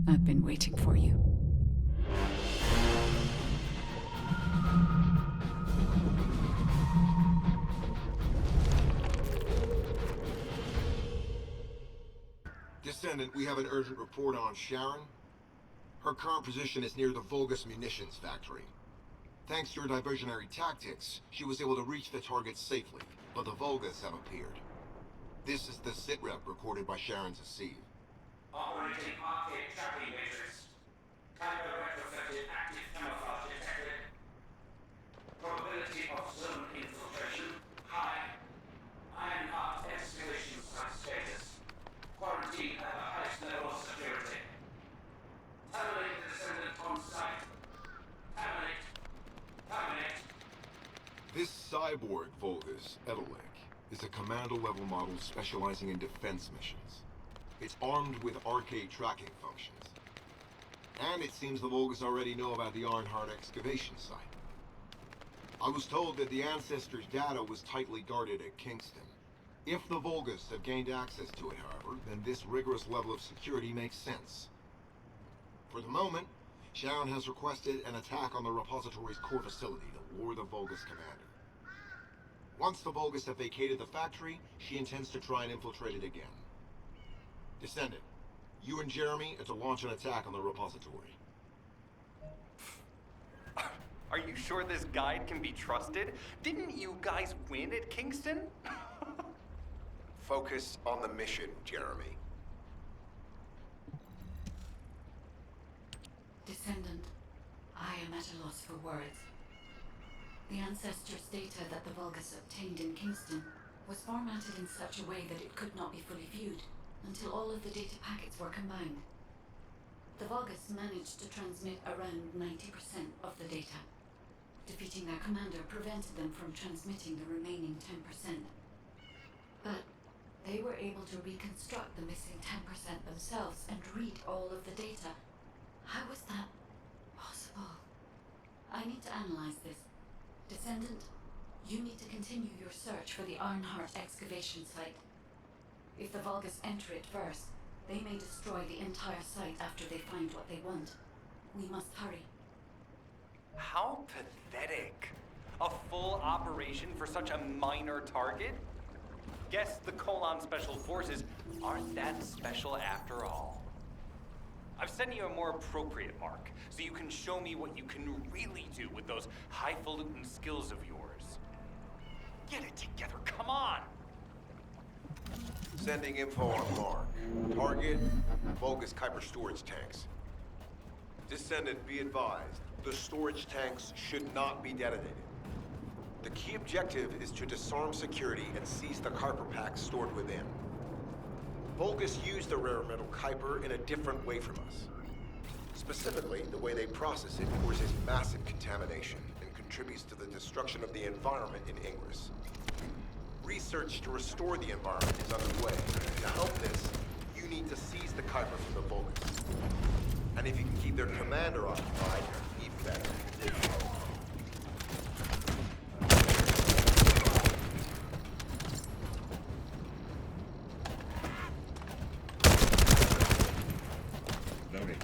I've been waiting for you. Descendant, we have an urgent report on Sharon. Her current position is near the Vulgus munitions factory. Thanks to your diversionary tactics, she was able to reach the target safely, but the Vulgus have appeared. This is the sitrep recorded by Sharon's Asive. Operating arcade tracking matrix. Typo retrofitted active camouflage detected. Probability of zone infiltration high. Iron Heart excavation site status. Quarantine at the highest level of security. Terminate the Descendant on site. Terminate. Terminate. This cyborg Vulgus, Edelec, is a commando-level model specializing in defense missions. It's armed with arcade tracking functions. And it seems the Vulgus already know about the Ironheart excavation site. I was told that the Ancestors' data was tightly guarded at Kingston. If the Vulgus have gained access to it, however, then this rigorous level of security makes sense. For the moment, Sharon has requested an attack on the repository's core facility to lure the Vulgus commander. Once the Vulgus have vacated the factory, she intends to try and infiltrate it again. Descendant, you and Jeremy are to launch an attack on the repository. Are you sure this guide can be trusted? Didn't you guys win at Kingston? Focus on the mission, Jeremy. Descendant, I am at a loss for words. The Ancestors' data that the Vulgus obtained in Kingston was formatted in such a way that it could not be fully viewed until all of the data packets were combined. The Vulgus managed to transmit around 90% of the data. Defeating their commander prevented them from transmitting the remaining 10%. But they were able to reconstruct the missing 10% themselves and read all of the data. How was that possible? I need to analyze this. Descendant, you need to continue your search for the Ironheart excavation site. If the Vulgus enter it first, they may destroy the entire site after they find what they want. We must hurry. How pathetic. A full operation for such a minor target? Guess the Colon Special Forces aren't that special after all. I've sent you a more appropriate mark, so you can show me what you can really do with those highfalutin skills of yours. Get it together, come on! Sending info on mark. Target, Vulgus Kuiper storage tanks. Descendant, be advised. The storage tanks should not be detonated. The key objective is to disarm security and seize the Kuiper packs stored within. Vulgus use the rare metal Kuiper in a different way from us. Specifically, the way they process it causes massive contamination and contributes to the destruction of the environment in Ingress. Research to restore the environment is underway. To help this, you need to seize the Kuiper from the Vulgus. And if you can keep their commander occupied, even better. Loading.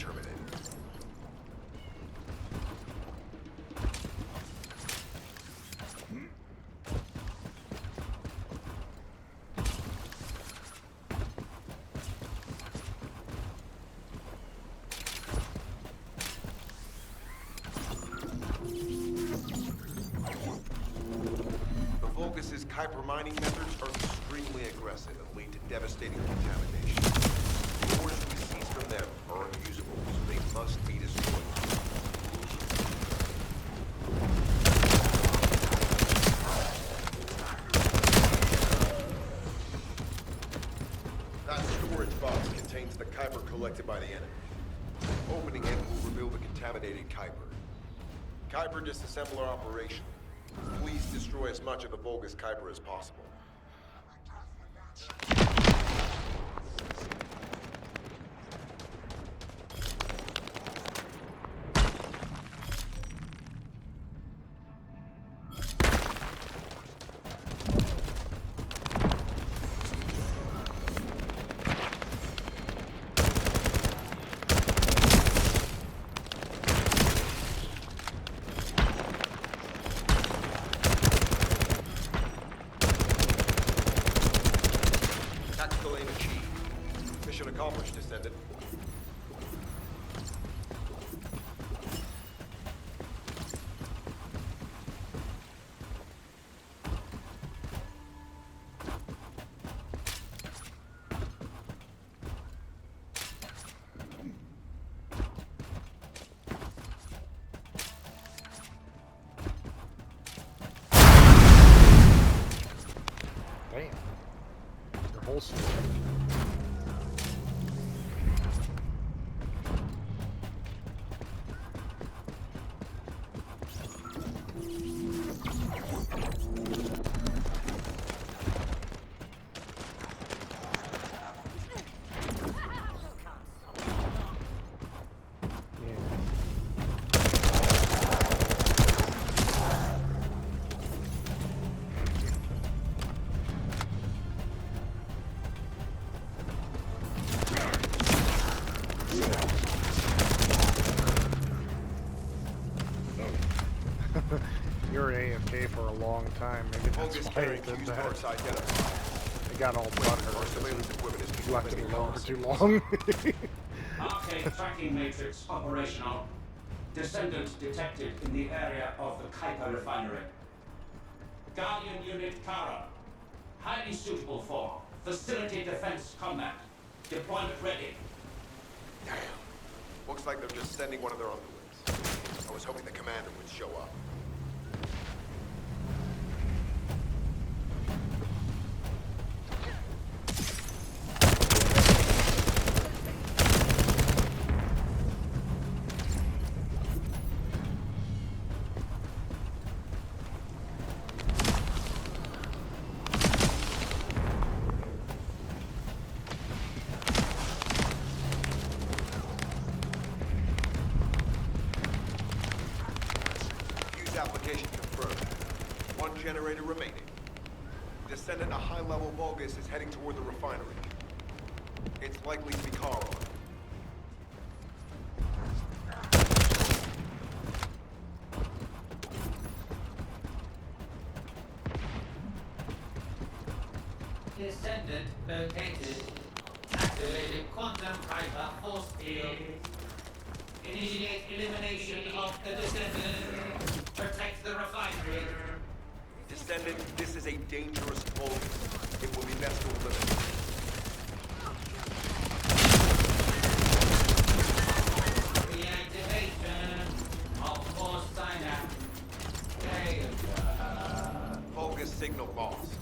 terminated. The Vulgus' Kuiper mining methods are extremely aggressive and lead to devastating contamination. The ores we seize from them are unusable, so they must be destroyed. That storage box contains the Kuiper collected by the enemy. Opening it will reveal the contaminated Kuiper. Kuiper disassembler operation. Please destroy as much of the Vulgus Kuiper as possible. Tactical aim achieved. Mission accomplished, Descendant. Damn. Your whole story. You're AFK for a long time. Maybe that's Vulgus why carrying it did fuse that. parts identified. I got all Our butthurt. surveillance equipment is You left it confirming alone for too policy. long. Arcade tracking matrix operational. Descendant detected in the area of the Kuiper refinery. Guardian Unit Kara. Highly suitable for facility defense combat. Deployment ready. Damn. Looks like they're just sending one of their underlings. I was hoping the commander would show up. Fuse application confirmed. One generator remaining. Descendant, a high-level Vulgus is heading toward the refinery. It's likely to be Kara. Descendant located. Activated quantum Kuiper force field. Initiate elimination of the Descendant. Protect the refinery. Descendant, this is a dangerous Vulgus. It will be best to eliminate. Reactivation of force synapse. Vulgus signal lost.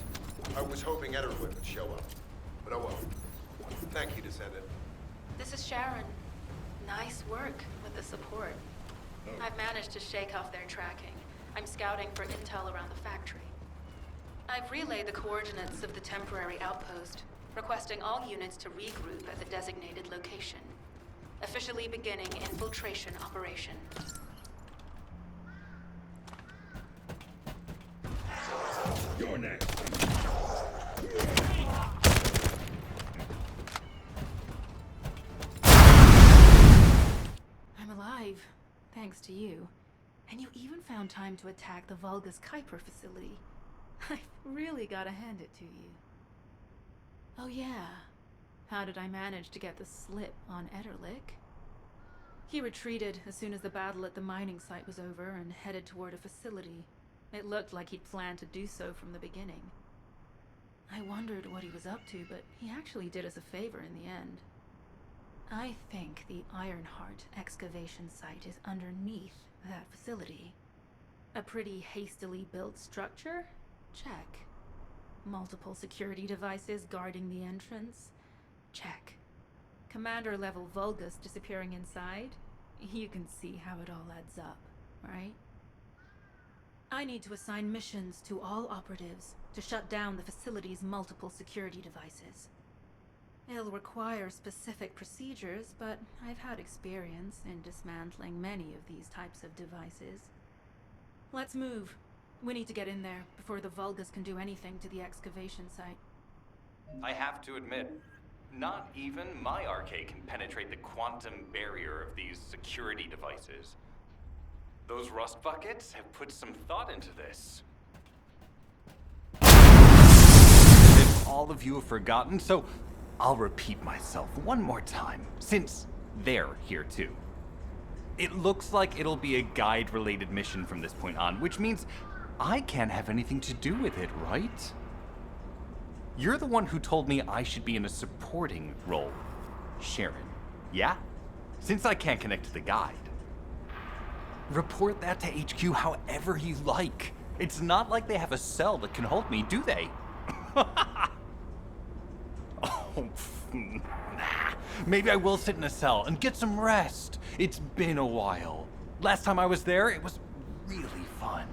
I was hoping Ederwood would show up. But oh well. Thank you, Descendant. This is Sharon. Nice work with the support. I've managed to shake off their tracking. I'm scouting for intel around the factory. I've relayed the coordinates of the temporary outpost, requesting all units to regroup at the designated location. Officially beginning infiltration operation. You're next. thanks to you. And you even found time to attack the Vulgus Kuiper facility. I've really gotta hand it to you. Oh yeah, how did I manage to get the slip on Ederlich? He retreated as soon as the battle at the mining site was over and headed toward a facility. It looked like he'd planned to do so from the beginning. I wondered what he was up to, but he actually did us a favor in the end. I think the Ironheart excavation site is underneath that facility. A pretty hastily built structure? Check. Multiple security devices guarding the entrance? Check. Commander-level Vulgus disappearing inside? You can see how it all adds up, right? I need to assign missions to all operatives to shut down the facility's multiple security devices. It'll require specific procedures, but I've had experience in dismantling many of these types of devices. Let's move. We need to get in there before the Vulgus can do anything to the excavation site. I have to admit, not even my RK can penetrate the quantum barrier of these security devices. Those rust buckets have put some thought into this. If all of you have forgotten, so I'll repeat myself one more time, since they're here too. It looks like it'll be a guide-related mission from this point on, which means I can't have anything to do with it, right? You're the one who told me I should be in a supporting role, Sharon. Yeah? Since I can't connect to the guide. Report that to HQ however you like. It's not like they have a cell that can hold me, do they? Oh, maybe I will sit in a cell and get some rest. It's been a while. Last time I was there, it was really fun.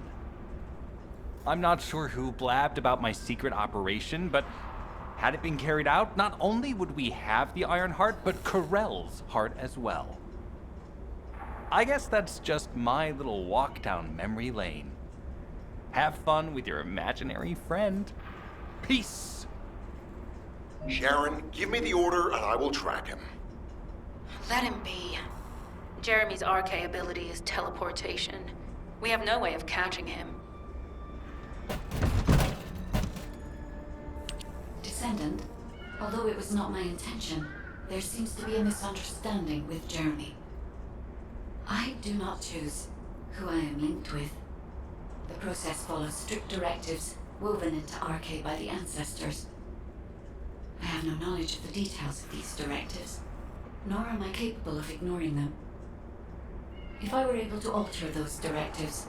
I'm not sure who blabbed about my secret operation, but had it been carried out, not only would we have the Iron Heart, but Corell's heart as well. I guess that's just my little walk down memory lane. Have fun with your imaginary friend. Peace. Sharon, give me the order and I will track him. Let him be. Jeremy's RK ability is teleportation. We have no way of catching him. Descendant, although it was not my intention, there seems to be a misunderstanding with Jeremy. I do not choose who I am linked with. The process follows strict directives woven into RK by the ancestors. I have no knowledge of the details of these directives, nor am I capable of ignoring them. If I were able to alter those directives,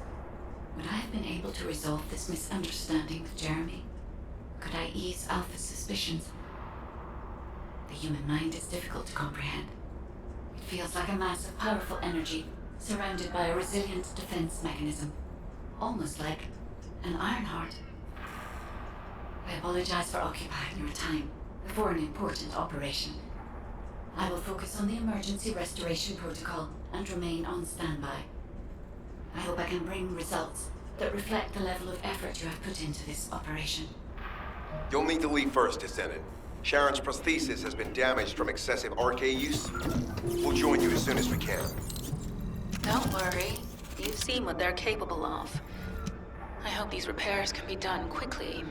would I have been able to resolve this misunderstanding with Jeremy? Could I ease Alpha's suspicions? The human mind is difficult to comprehend. It feels like a mass of powerful energy surrounded by a resilient defense mechanism, almost like an Iron Heart. I apologize for occupying your time before an important operation. I will focus on the emergency restoration protocol and remain on standby. I hope I can bring results that reflect the level of effort you have put into this operation. You'll need to leave first, Descendant. Sharon's prosthesis has been damaged from excessive RK use. We'll join you as soon as we can. Don't worry. You've seen what they're capable of. I hope these repairs can be done quickly.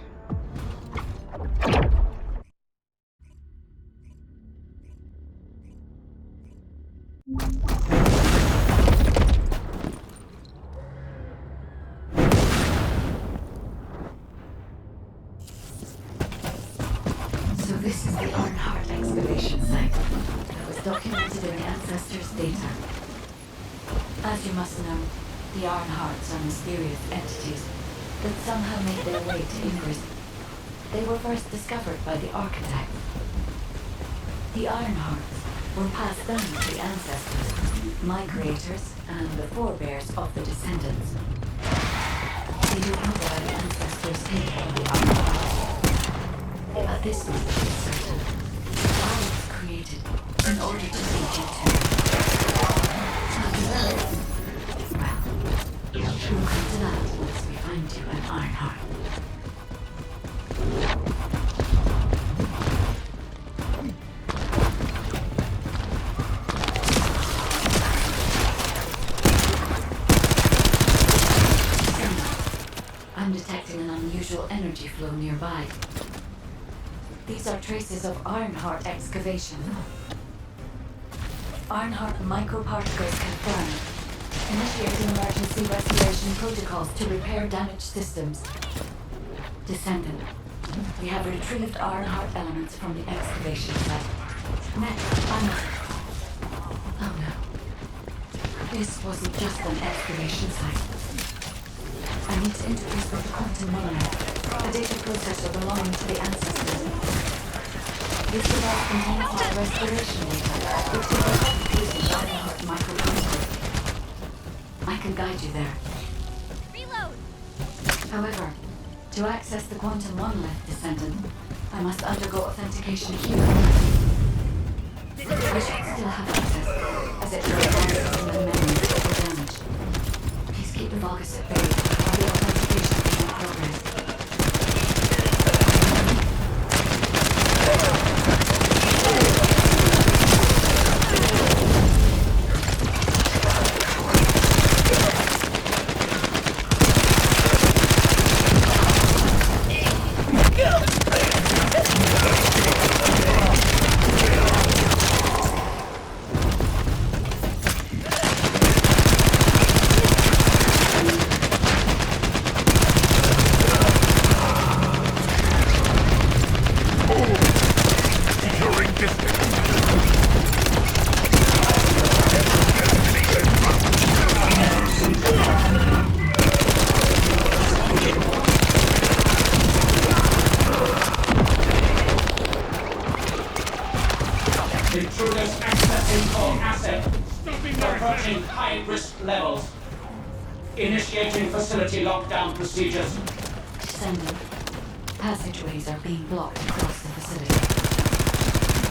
So this is the Ironheart excavation site that was documented in the ancestors' data. As you must know, the Ironhearts are mysterious entities that somehow made their way to Ingress. They were first discovered by the architect. The Ironhearts were passed down to the ancestors, my creators, and the forebears of the Descendants. They don't know why the ancestors hid on the Ironhearts. But this much is certain. I was created in order to lead you to. After that, well, we'll come to that once we find you an Ironheart. energy flow nearby. These are traces of Ironheart excavation. Ironheart microparticles confirmed. Initiating emergency restoration protocols to repair damaged systems. Descendant, we have retrieved Ironheart elements from the excavation site. Next, oh no. This wasn't just an excavation site. I need to interface with the quantum monolith, a data processor belonging to the ancestors. This device contains my restoration data, which is a using Ironheart microparticles. I can guide you there. Reload! However, to access the quantum monolith, Descendant, I must undergo authentication here. I should still have access, as it requires human memories or damage. Please keep the Vulgus at bay while the authentication is in progress. Intruders accessing core asset. Approaching high-risk levels. Initiating facility lockdown procedures. Descendant, passageways are being blocked across the facility.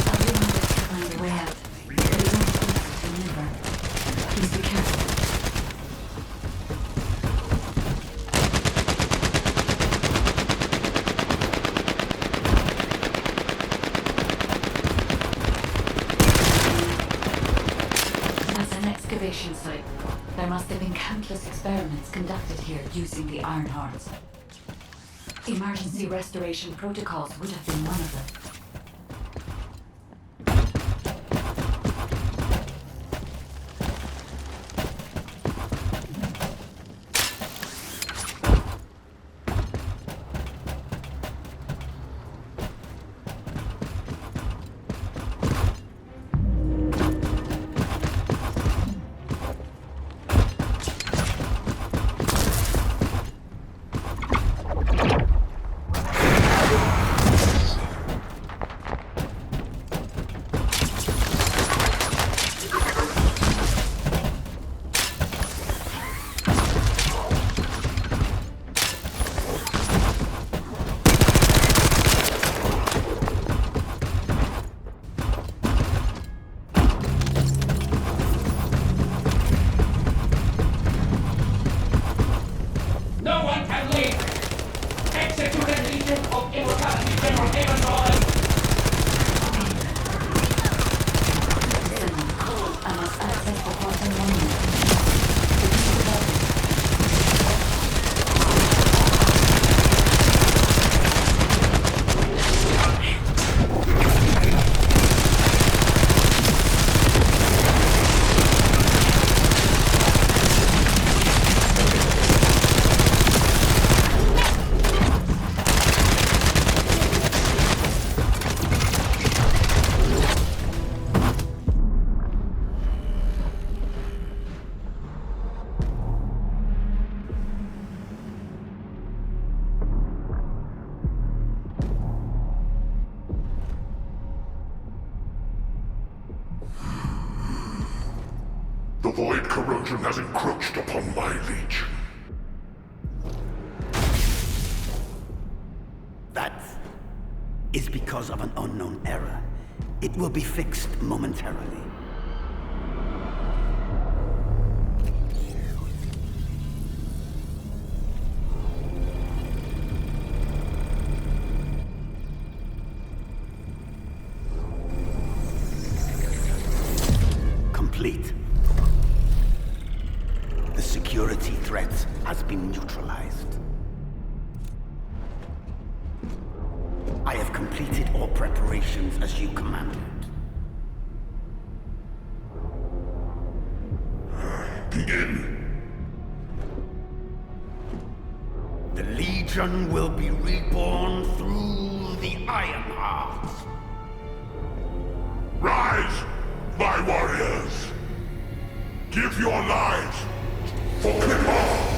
I'll do my best to find a way out, but it won't be easy to maneuver. Please be careful. Excavation site. There must have been countless experiments conducted here using the Ironhearts. Emergency restoration protocols would have been one of them. The void corrosion has encroached upon my legion. That is because of an unknown error. It will be fixed momentarily. Complete. The security threat has been neutralized. completed all preparations as you commanded. Begin. The Legion will be reborn through the Ironheart. Rise, my warriors! Give your lives for Clipper!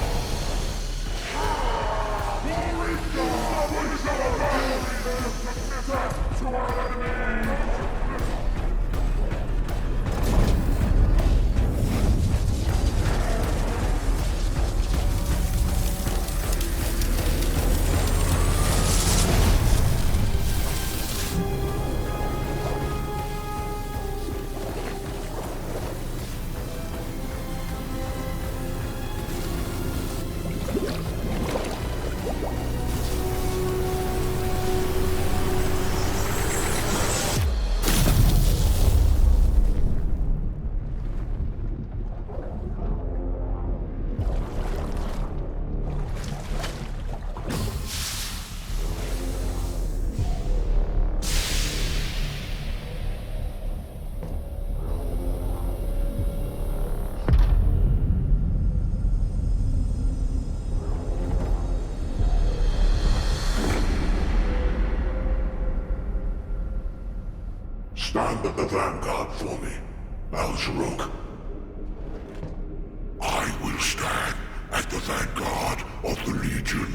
Stand at the vanguard for me, Al-Zaruk. I will stand at the vanguard of the Legion.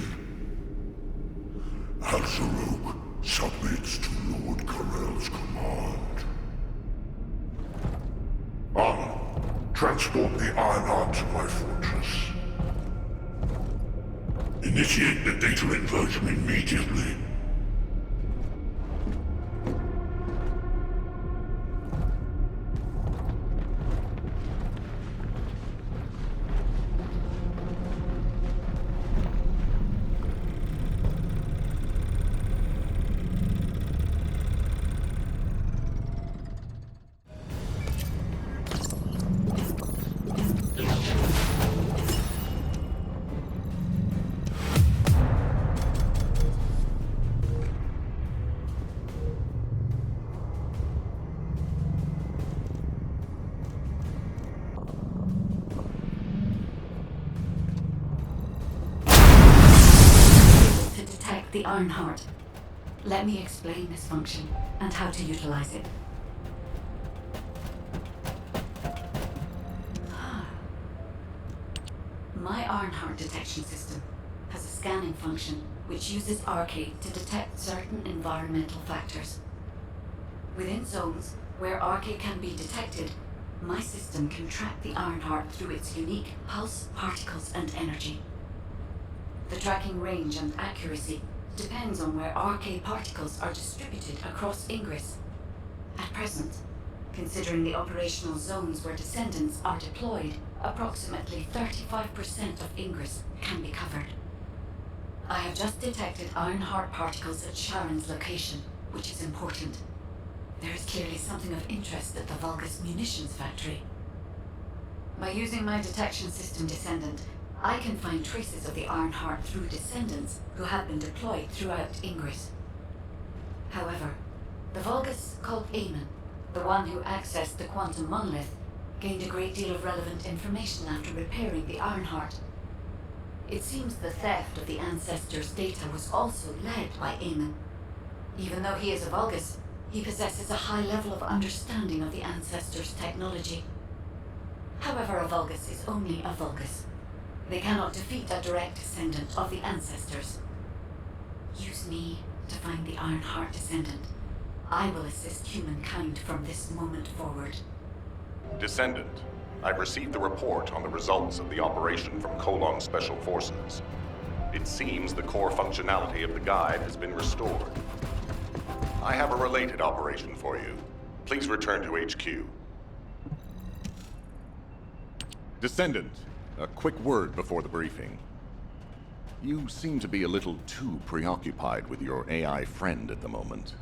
Al-Zaruk submits to Lord Karel's command. Armor, transport the Ironheart to my fortress. Initiate the data inversion immediately. The Ironheart. Let me explain this function and how to utilize it. My Ironheart detection system has a scanning function which uses Arcade to detect certain environmental factors. Within zones where Arcade can be detected, my system can track the Ironheart through its unique pulse, particles, and energy. The tracking range and accuracy depends on where Arcade particles are distributed across Ingress. At present, considering the operational zones where Descendants are deployed, approximately 35% of Ingress can be covered. I have just detected Ironheart particles at Sharon's location, which is important. There is clearly something of interest at the Vulgus munitions factory. By using my detection system Descendant, I can find traces of the Ironheart through Descendants who have been deployed throughout Ingress. However, the Vulgus called Amon, the one who accessed the quantum monolith, gained a great deal of relevant information after repairing the Ironheart. It seems the theft of the Ancestors' data was also led by Amon. Even though he is a Vulgus, he possesses a high level of understanding of the Ancestors' technology. However, a Vulgus is only a Vulgus. They cannot defeat a direct descendant of the Ancestors. Use me to find the Ironheart Descendant. I will assist humankind from this moment forward. Descendant, I've received the report on the results of the operation from Colon Special Forces. It seems the core functionality of the guide has been restored. I have a related operation for you. Please return to HQ. Descendant, a quick word before the briefing. You seem to be a little too preoccupied with your AI friend at the moment.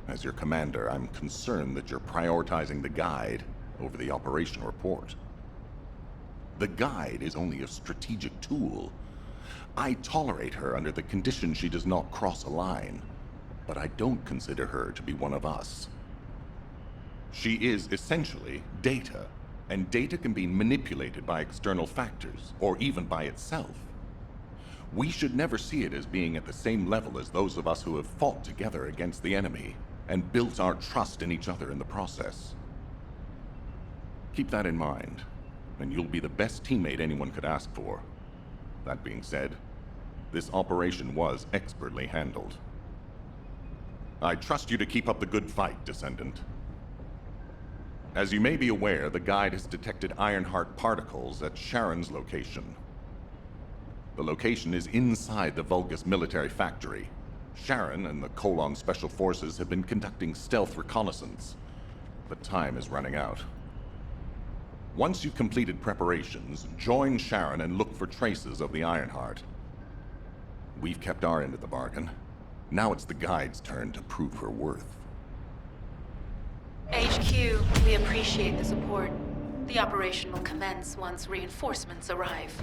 As your commander, I'm concerned that you're prioritizing the guide over the operation report. The guide is only a strategic tool. I tolerate her under the condition she does not cross a line. but I don't consider her to be one of us. She is essentially data, and data can be manipulated by external factors, or even by itself. We should never see it as being at the same level as those of us who have fought together against the enemy, and built our trust in each other in the process. Keep that in mind, and you'll be the best teammate anyone could ask for. That being said, this operation was expertly handled. I trust you to keep up the good fight, Descendant. As you may be aware, the Guide has detected Ironheart particles at Sharon's location. The location is inside the Vulgus military factory. Sharon and the Colon Special Forces have been conducting stealth reconnaissance, but time is running out. Once you've completed preparations, join Sharon and look for traces of the Ironheart. We've kept our end of the bargain. Now it's the Guide's turn to prove her worth. HQ, we appreciate the support. The operation will commence once reinforcements arrive.